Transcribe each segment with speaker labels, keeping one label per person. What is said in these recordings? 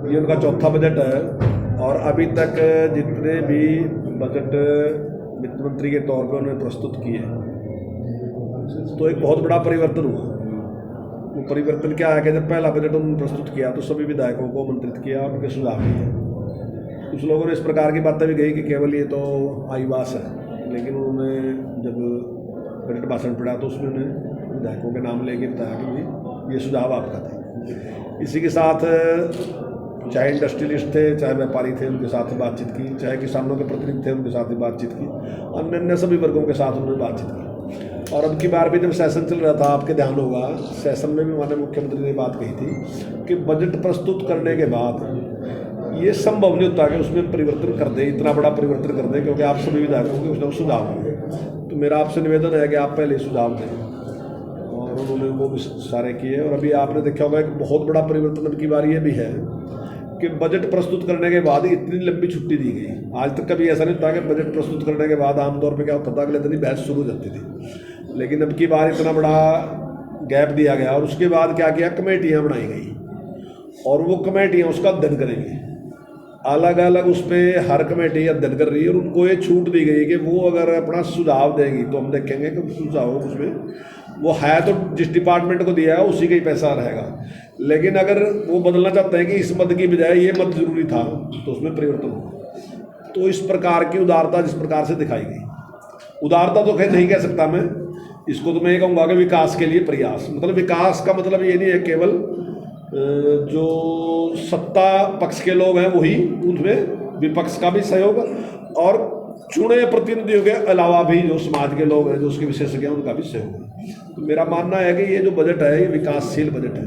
Speaker 1: ये उनका चौथा बजट है और अभी तक जितने भी बजट वित्त मंत्री के तौर पे उन्होंने प्रस्तुत किए तो एक बहुत बड़ा परिवर्तन हुआ। वो परिवर्तन क्या है कि जब पहला बजट उन्होंने प्रस्तुत किया तो सभी विधायकों को आमंत्रित किया और उनके सुझाव दिए। कुछ लोगों ने इस प्रकार की बातें भी कही कि केवल ये तो आईवास है, लेकिन उन्होंने जब बजट भाषण पढ़ा तो उसमें उन्हें विधायकों के नाम लेके बताया कि ये सुझाव आपका था। इसी के साथ चाहे इंडस्ट्रियलिस्ट थे, चाहे व्यापारी थे, उनके साथ ही बातचीत की, चाहे किसानों के प्रतिनिधि थे, उनके साथ ही बातचीत की, अन्य सभी वर्गों के साथ उन्होंने बातचीत की। और अब की बार भी जब सेशन चल रहा था, आपके ध्यान होगा, सेशन में भी माननीय मुख्यमंत्री ने बात कही थी कि बजट प्रस्तुत करने के बाद ये संभव नहीं होता कि उसमें परिवर्तन कर दें, इतना बड़ा परिवर्तन कर दें, क्योंकि आप सभी विधायकों के कुछ सुझाव होंगे। तो मेरा आपसे निवेदन है कि आप पहले सुझाव दें, और उन्होंने वो भी सारे किए। और अभी आपने देखा होगा एक बहुत बड़ा परिवर्तन अब की बार ये भी है कि बजट प्रस्तुत करने के बाद इतनी लंबी छुट्टी दी गई। आज तक कभी ऐसा नहीं होता कि बजट प्रस्तुत करने के बाद आमतौर पे क्या होता था, अगले दिन ही बहस शुरू हो जाती थी, लेकिन अब की बार इतना बड़ा गैप दिया गया। और उसके बाद क्या किया, कमेटियाँ बनाई गई और वो कमेटियाँ उसका अध्ययन करेंगी, अलग अलग उस पर हर कमेटी अध्ययन कर रही है। और उनको ये छूट दी गई कि वो अगर अपना सुझाव देंगी तो हम देखेंगे कि सुझाव उसमें वो है तो जिस डिपार्टमेंट को दिया है उसी का ही पैसा रहेगा, लेकिन अगर वो बदलना चाहते हैं कि इस मद की बजाय ये मद जरूरी था तो उसमें परिवर्तन हो। तो इस प्रकार की उदारता जिस प्रकार से दिखाई गई, उदारता तो खैर नहीं कह सकता मैं इसको, तो मैं ये कहूँगा कि विकास के लिए प्रयास। मतलब विकास का मतलब ये नहीं है केवल जो सत्ता पक्ष के लोग हैं वही, उनमें विपक्ष का भी सहयोग और चुने प्रतिनिधियों के अलावा भी जो समाज के लोग हैं, जो उसके विशेषज्ञ हैं, उनका भी सहयोग है। तो मेरा मानना है कि ये जो बजट है ये विकासशील बजट है।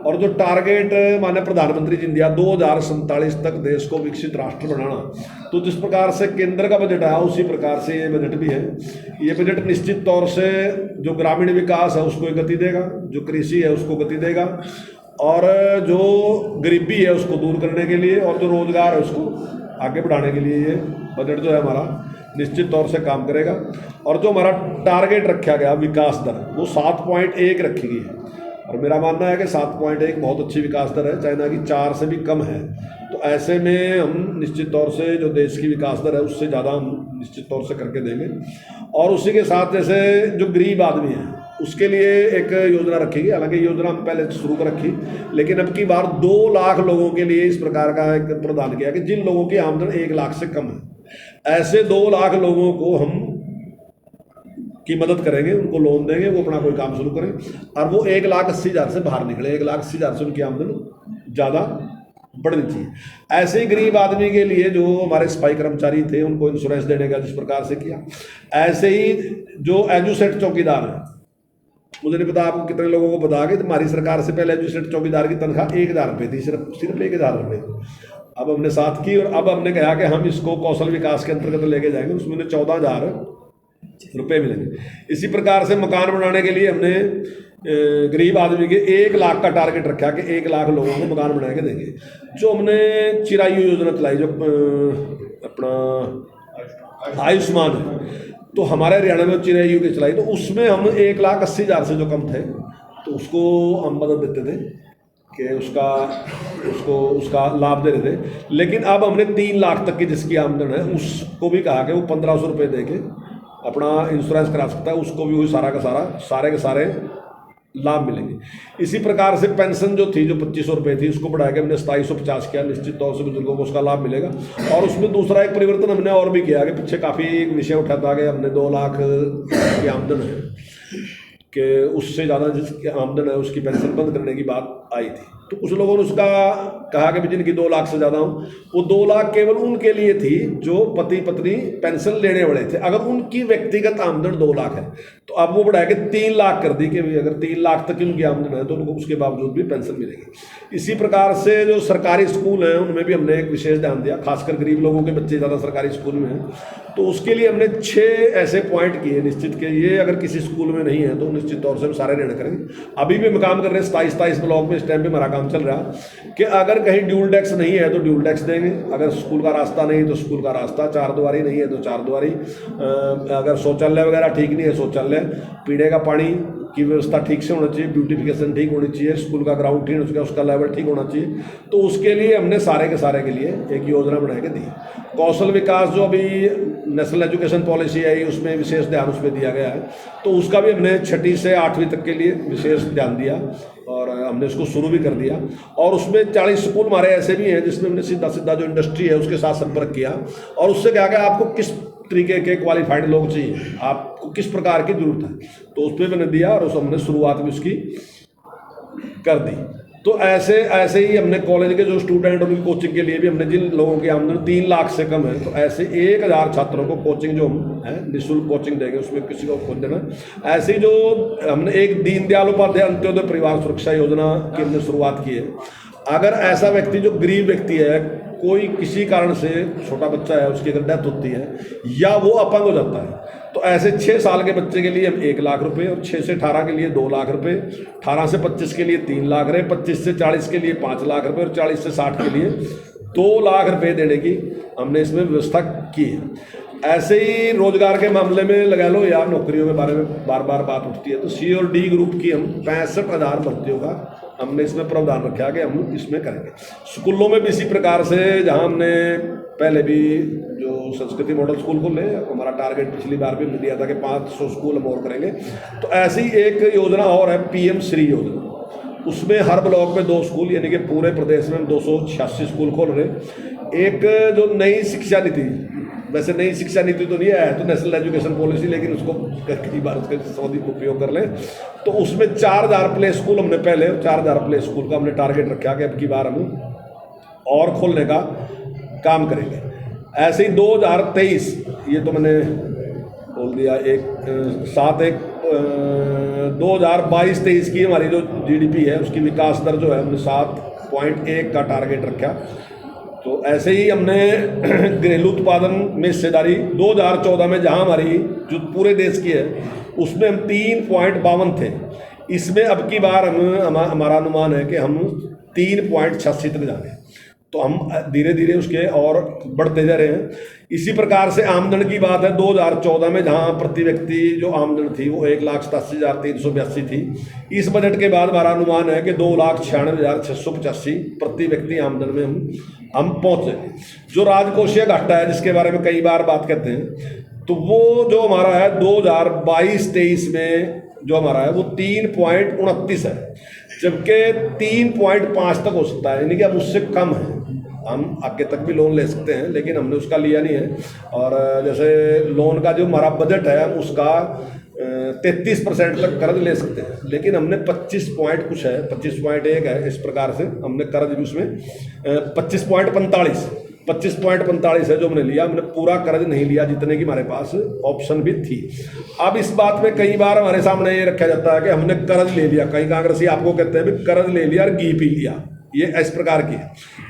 Speaker 1: और जो टारगेट माननीय प्रधानमंत्री जी ने दिया 2047 तक देश को विकसित राष्ट्र बनाना, तो जिस प्रकार से केंद्र का बजट आया उसी प्रकार से ये बजट भी है। ये बजट निश्चित तौर से जो ग्रामीण विकास है उसको गति देगा, जो कृषि है उसको गति देगा, और जो गरीबी है उसको दूर करने के लिए, और जो रोजगार है उसको आगे बढ़ाने के लिए ये बजट जो है हमारा निश्चित तौर से काम करेगा। और जो हमारा टारगेट रखा गया विकास दर वो 7.1 रखी गई है, और मेरा मानना है कि 7.1 बहुत अच्छी विकास दर है, चाइना की 4 से भी कम है। तो ऐसे में हम निश्चित तौर से जो देश की विकास दर है उससे ज़्यादा हम निश्चित तौर से करके देंगे। और उसी के साथ जैसे जो गरीब आदमी है उसके लिए एक योजना रखी गई, हालांकि योजना हम पहले शुरू कर रखी, लेकिन अब की बार 2 लाख लोगों के लिए इस प्रकार का एक प्रदान किया कि जिन लोगों की आमदन 1 लाख से कम है, ऐसे 2 लाख लोगों को हम की मदद करेंगे, उनको लोन देंगे, वो अपना कोई काम शुरू करें और वो 1,80,000 से बाहर निकले। 1,80,000 से उनकी आमदन ज़्यादा बढ़नी चाहिए। ऐसे ही गरीब आदमी के लिए जो हमारे सफाई कर्मचारी थे उनको इंश्योरेंस देने का जिस प्रकार से किया, ऐसे ही जो एजुसेट चौकीदार हैं, मुझे नहीं पता आपको कितने लोगों को बता के हमारी सरकार से पहले एजुसेट चौकीदार की तनख्वाह 1,000 रुपये थी, सिर्फ 1,000 रुपये। अब हमने साथ की और अब हमने कहा कि हम इसको कौशल विकास के अंतर्गत लेके जाएंगे, उसमें 14,000 रुपये मिलेंगे। इसी प्रकार से मकान बनाने के लिए हमने गरीब आदमी के 1 लाख का टारगेट रखा कि 1 लाख लोगों को मकान बना के देंगे। जो हमने चिरायु योजना चलाई, जो अपना आयुष्मान है, तो हमारे हरियाणा में चिरायु की चलाई, तो उसमें हम 1,80,000 से जो कम थे तो उसको हम मदद देते थे कि उसका लाभ दे रहे थे। लेकिन अब हमने 3 लाख तक की जिसकी आमदन है उसको भी कहा कि वो 1,500 रुपये दे के अपना इंश्योरेंस करा सकता है, उसको भी वही सारे के सारे लाभ मिलेंगे। इसी प्रकार से पेंशन जो थी, जो 2,500 रुपये थी, उसको बढ़ा के हमने 2,750 किया। निश्चित तौर से बुजुर्गों को उसका लाभ मिलेगा। और उसमें दूसरा एक परिवर्तन हमने और भी किया कि पीछे काफ़ी एक विषय उठा था कि हमने 2 लाख की आमदन है कि उससे ज़्यादा जिसकी आमदन है उसकी पेंशन बंद करने की बात आई थी। तो कुछ लोगों ने उसका कहा कि जिनकी 2 लाख से ज़्यादा हो, वो 2 लाख केवल उनके लिए थी जो पति पत्नी पेंशन लेने वाले थे। अगर उनकी व्यक्तिगत आमदन 2 लाख है तो अब वो बढ़ा के 3 लाख कर दी कि अगर 3 लाख तक उनकी आमदन है तो उनको उसके बावजूद भी पेंशन मिलेगी। इसी प्रकार से जो सरकारी स्कूल हैं उनमें भी हमने एक विशेष ध्यान दिया, खासकर गरीब लोगों के बच्चे ज़्यादा सरकारी स्कूल में हैं, तो उसके लिए हमने 6 ऐसे पॉइंट किए निश्चित के ये अगर किसी स्कूल में नहीं है तो निश्चित तौर से हम सारे निर्णय करेंगे। अभी भी हम काम कर रहे हैं 27 ब्लॉक में, इस टाइम पे हमारा काम चल रहा है कि अगर कहीं ड्यूल टैक्स नहीं है तो ड्यूल टैक्स देंगे, अगर स्कूल का रास्ता नहीं तो स्कूल का रास्ता, 4 द्वारी नहीं है तो 4 द्वारी, अगर शौचालय वगैरह ठीक नहीं है शौचालय, पीने का पानी की व्यवस्था ठीक से होना चाहिए, ब्यूटिफिकेशन ठीक होनी चाहिए, स्कूल का ग्राउंड ठीक होना चाहिए, उसका लेवल ठीक होना चाहिए। तो उसके लिए हमने सारे के सारे के लिए एक योजना बना के दी। कौशल विकास जो अभी नेशनल एजुकेशन पॉलिसी आई, उसमें विशेष ध्यान उसमें दिया गया है, तो उसका भी हमने 6ठी से 8वीं तक के लिए विशेष ध्यान दिया और हमने उसको शुरू भी कर दिया। और उसमें 40 स्कूल हमारे ऐसे भी हैं जिसमें हमने सीधा सीधा जो इंडस्ट्री है उसके साथ संपर्क किया और उससे क्या क्या आपको किस तरीके के क्वालिफाइड लोग चाहिए, आपको किस प्रकार की जरूरत है, तो उस पर मैंने दिया और उस हमने शुरुआत भी उसकी कर दी। तो ऐसे ही हमने कॉलेज के जो स्टूडेंट उनकी कोचिंग के लिए भी हमने जिन लोगों की आमदनी 3 लाख से कम है, तो ऐसे 1000 छात्रों को कोचिंग जो है निःशुल्क कोचिंग देंगे, उसमें किसी को खोज देना। ऐसे ही जो हमने एक दीनदयाल उपाध्याय अंत्योदय परिवार सुरक्षा योजना की हमने शुरुआत की है। अगर ऐसा व्यक्ति जो गरीब व्यक्ति है, कोई किसी कारण से छोटा बच्चा है उसकी अगर डेथ होती है या वो अपंग हो जाता है, तो ऐसे 6 साल के बच्चे के लिए हम 1 लाख रुपए और 6 से 18 के लिए 2 लाख रुपए, 18 से 25 के लिए 3 लाख रुपए, 25 से 40 के लिए 5 लाख रुपए और 40 से 60 के लिए 2 लाख रुपए देने की हमने इसमें व्यवस्था की है। ऐसे ही रोजगार के मामले में लगा लो या नौकरियों के बारे में बार बार बात उठती है, तो सी और डी ग्रुप की हम 65,000 भर्तियों का हमने इसमें प्रावधान रखा कि हम इसमें करेंगे। स्कूलों में भी इसी प्रकार से, जहां हमने पहले भी जो संस्कृति मॉडल स्कूल खोले, हमारा टारगेट पिछली बार भी हमने दिया था कि 500 स्कूल हम और करेंगे, तो ऐसी एक योजना और है PM श्री योजना। उसमें हर ब्लॉक में 2 स्कूल, यानी कि पूरे प्रदेश में 286 स्कूल खोल रहे। एक जो नई शिक्षा नीति, वैसे नई शिक्षा नीति तो नहीं है, तो नेशनल एजुकेशन पॉलिसी, लेकिन उसको कई बार उसका सौदी उपयोग कर लें, तो उसमें 4000 प्ले स्कूल हमने पहले 4000 प्ले स्कूल का हमने टारगेट रखा कि अब की बार हम और खोलने का काम करेंगे। ऐसे ही 2023, ये तो मैंने बोल दिया, 2022-23 की हमारी जो GDP है उसकी विकास दर जो है हमने 7.1 का टारगेट रखा। तो ऐसे ही हमने घरेलू उत्पादन में हिस्सेदारी 2014 में जहां हमारी जो पूरे देश की है उसमें हम 3.52 थे, इसमें अब की बार हमारा अनुमान है कि हम 3.86 तक जाएंगे। तो हम धीरे धीरे उसके और बढ़ते जा रहे हैं। इसी प्रकार से आमदन की बात है, 2014 में जहां प्रति व्यक्ति जो आमदन थी वो 1,87,382 थी, इस बजट के बाद हमारा अनुमान है कि 2,96,685 प्रति व्यक्ति आमदन में हम पहुंचेंगे। जो राजकोषीय घाटा है जिसके बारे में कई बार बात करते हैं, तो वो जो हमारा है 2022-23 में जो हमारा है वो 3.29 है, जबकि 3.5 तक हो सकता है, यानी कि अब उससे कम है। हम आगे तक भी लोन ले सकते हैं, लेकिन हमने उसका लिया नहीं है। और जैसे लोन का जो हमारा बजट है हम उसका 33% तक कर्ज ले सकते हैं, लेकिन हमने 25 पॉइंट कुछ है, 25.1 है, इस प्रकार से हमने कर्ज भी उसमें 25.45 है जो हमने लिया। हमने पूरा कर्ज नहीं लिया जितने की हमारे पास ऑप्शन भी थी। अब इस बात में कई बार हमारे सामने ये रखा जाता है कि हमने कर्ज ले लिया, कई कांग्रेसी आपको कहते हैं कर्ज ले लिया और घी पी लिया, ये इस प्रकार की है।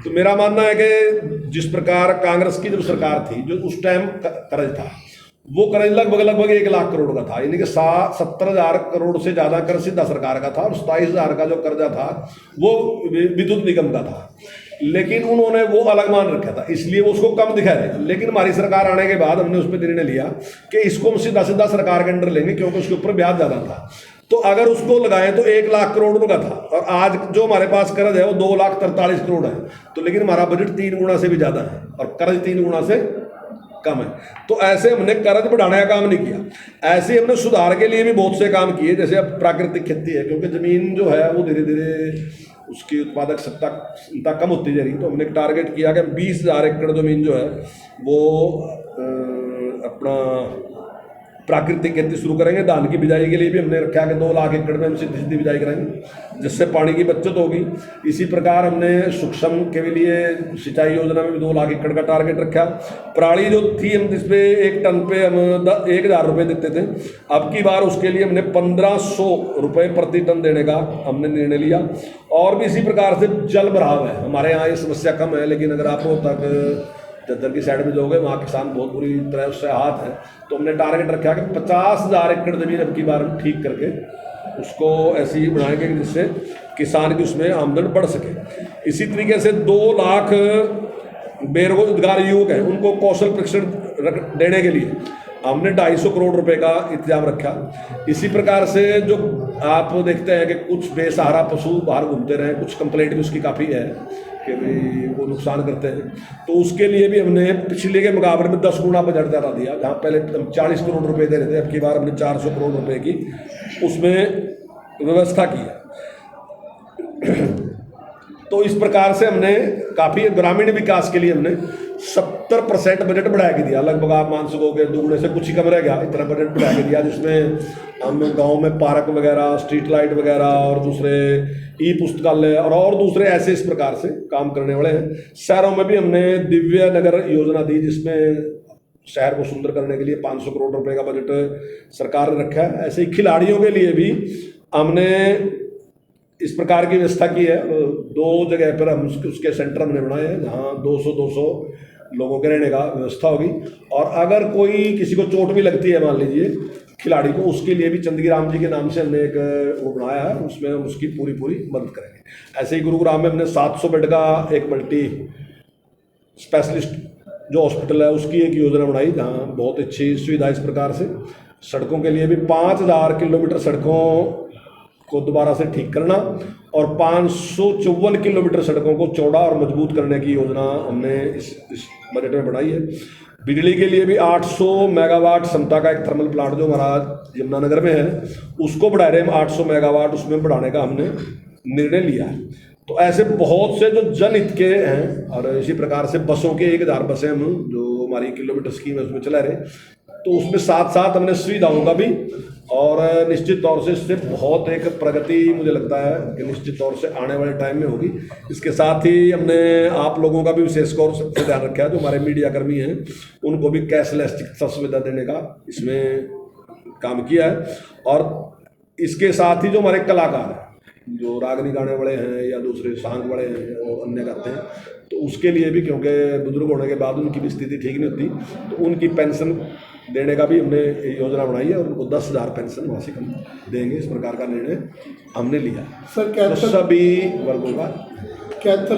Speaker 1: तो मेरा मानना है कि जिस प्रकार कांग्रेस की जब सरकार थी, जो उस टाइम कर्ज था, वो कर्ज लगभग 1 लाख करोड़ का था, यानी कि 70,000 करोड़ से ज़्यादा कर्ज सीधा सरकार का था, और 27,000 का जो कर्जा था वो विद्युत निगम का था, लेकिन उन्होंने वो अलग मान रखा था, इसलिए वो उसको कम दिखा रहे। लेकिन हमारी सरकार आने के बाद हमने उस पर निर्णय लिया कि इसको हम सीधा सरकार के अंडर लेंगे, क्योंकि उसके ऊपर ब्याज ज़्यादा था। तो अगर उसको लगाएं तो 1 लाख करोड़ का था, और आज जो हमारे पास कर्ज है वो 2,43 करोड़ है। तो लेकिन हमारा बजट 3 गुना से भी ज़्यादा है और कर्ज 3 गुना से कम है। तो ऐसे हमने कर्ज बढ़ाने का काम नहीं किया। ऐसे हमने सुधार के लिए भी बहुत से काम किए, जैसे अब प्राकृतिक खेती है, क्योंकि ज़मीन जो है वो धीरे धीरे उसकी उत्पादक क्षमता कम होती जा रही, तो हमने एक टारगेट किया कि 20,000 एकड़ ज़मीन जो है वो अपना प्राकृतिक खेती शुरू करेंगे। धान की बिजाई के लिए भी हमने रखा कि 2 लाख एकड़ में हम सीधी बिजाई कराएंगे, जिससे पानी की बचत होगी। इसी प्रकार हमने सूक्ष्म के लिए सिंचाई योजना में भी 2 लाख एकड़ का टारगेट रखा। पराली जो थी हम जिसपे 1 टन पे हम 1,000 रुपये देते थे, अब की बार उसके लिए हमने 1,500 रुपये प्रति टन देने का हमने निर्णय लिया। और भी इसी प्रकार से जल भराव है, हमारे यहाँ ये समस्या कम है, लेकिन अगर आप तक जद्दर की साइड में जाओगे वहाँ किसान बहुत बुरी तरह उससे हाथ है। तो हमने टारगेट रखा कि 50,000 एकड़ ज़मीन अब की बार हम ठीक करके उसको ऐसे ही बनाएंगे जिससे किसान की उसमें आमदन बढ़ सके। इसी तरीके से 2 लाख बेरोजगार युवक हैं, उनको कौशल प्रशिक्षण देने के लिए हमने 250 करोड़ रुपए का इंतजाम रखा। इसी प्रकार से जो आप देखते हैं कि कुछ बेसहारा पशु बाहर घूमते रहे, कुछ कंप्लेंट भी उसकी काफ़ी है कि भाई वो नुकसान करते हैं, तो उसके लिए भी हमने पिछले के मुकाबले में 10 गुना बजट ज़्यादा दिया। जहाँ पहले हम 40 करोड़ रुपए दे रहे थे, अब की बार हमने 400 करोड़ रुपए की उसमें व्यवस्था की है। तो इस प्रकार से हमने काफ़ी ग्रामीण विकास के लिए हमने 70% बजट बढ़ा के दिया। लगभग आप मान सकोगे दुगने से कुछ ही कम रह गया, इतना बजट बढ़ा के दिया, जिसमें हम गांव में पार्क वगैरह, स्ट्रीट लाइट वगैरह और दूसरे ई पुस्तकालय और दूसरे ऐसे इस प्रकार से काम करने वाले हैं। शहरों में भी हमने दिव्य नगर योजना दी, जिसमें शहर को सुंदर करने के लिए 500 करोड़ रुपए का बजट सरकार ने रखा है। ऐसे ही खिलाड़ियों के लिए भी हमने इस प्रकार की व्यवस्था की है। 2 जगह पर हम उसके सेंटर हमने बनाए हैं, जहाँ 200 लोगों के रहने का व्यवस्था होगी। और अगर कोई किसी को चोट भी लगती है, मान लीजिए खिलाड़ी को, उसके लिए भी चंदगी राम जी के नाम से हमने एक वो बनाया है, उसमें हम उसकी पूरी मदद करेंगे। ऐसे ही गुरुग्राम में हमने 700 बेड का एक मल्टी स्पेशलिस्ट जो हॉस्पिटल है उसकी एक योजना बनाई, जहाँ बहुत अच्छी सुविधा इस प्रकार से। सड़कों के लिए भी 5000 किलोमीटर सड़कों को दोबारा से ठीक करना और 554 किलोमीटर सड़कों को चौड़ा और मजबूत करने की योजना हमने इस बजट में बनाई है। बिजली के लिए भी 800 मेगावाट क्षमता का एक थर्मल प्लांट जो हमारा यमुनानगर में है, उसको बढ़ा रहे हम 800 मेगावाट उसमें बढ़ाने का हमने निर्णय लिया है। तो ऐसे बहुत से जो जनहित के हैं, और इसी प्रकार से बसों के 1000 बसें हम जो हमारी किलोमीटर स्कीम है उसमें चला रहे, तो उसमें साथ साथ हमने सुविधाओं का भी, और निश्चित तौर से इससे बहुत एक प्रगति मुझे लगता है कि निश्चित तौर से आने वाले टाइम में होगी। इसके साथ ही हमने आप लोगों का भी विशेष तौर से ध्यान रखा है, जो हमारे मीडिया कर्मी हैं उनको भी कैशलेस चिकित्सा सुविधा देने का इसमें काम किया है। और इसके साथ ही जो हमारे कलाकार हैं, जो रागनी गाने वाले हैं या दूसरे सांग वाले हैं और अन्य गाते हैं, तो उसके लिए भी, क्योंकि बुजुर्ग होने के बाद उनकी भी स्थिति ठीक नहीं होती, तो उनकी पेंशन देने का भी हमने योजना बनाई है और उनको 10,000 पेंशन मासिक हम देंगे। इस प्रकार का निर्णय हमने लिया।
Speaker 2: सर, क्या
Speaker 1: तो सभी वर्गों का
Speaker 2: कैंसर